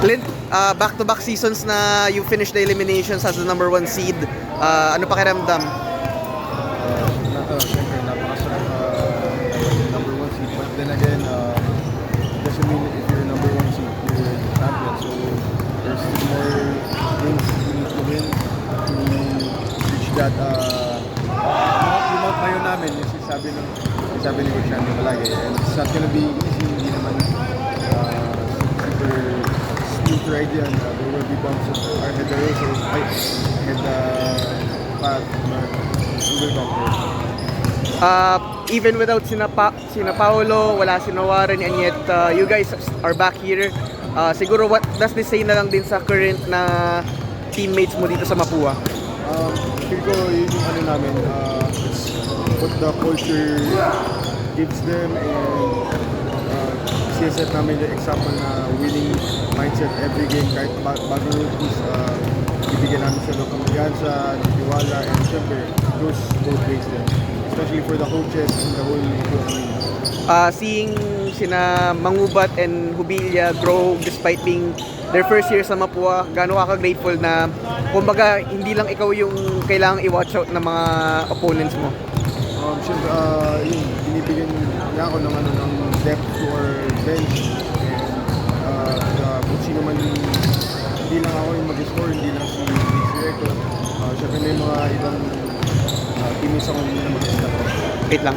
Clint, back-to-back seasons na you finished the eliminations as the number 1 seed. Ano pakiramdam? Siyempre, napakasarap number 1 seed. But then again, doesn't mean if you're number 1 seed, you're champion. So, there's still more games you need to win to reach that. Yung mount na yun namin, yung sabi ni Coach Andy palagi. And it's not gonna be easy, hindi naman super smooth ride yan. There will be bumps ahead the race or ahead the path, but we will conquer. Even without sina Paolo, wala sina Warren, and yet you guys are back here. Siguro what does this say na lang din sa current na teammates mo dito sa Mapua? Feel ko yun yung ano namin, it's what the culture gives them, and sineset namin yung example na winning mindset every game kahit bago rookies, ibigyan namin sila ng kumpiyansa, tiwala, and syempre goes both ways din, especially for the coaches and the whole community. Seeing sina Mangubat and Hubilia grow despite being their first year sa Mapua, gaano ka grateful na kumbaga hindi lang ikaw yung kailangang i-watch out ng mga opponents mo? Siyempre, yun, binibigyan niya ako ng depth to our bench, and kung sino man, hindi lang ako yung mag-score, hindi lang si Director. Siyempre may mga ibang teammates ako na mag-stop. Wait lang.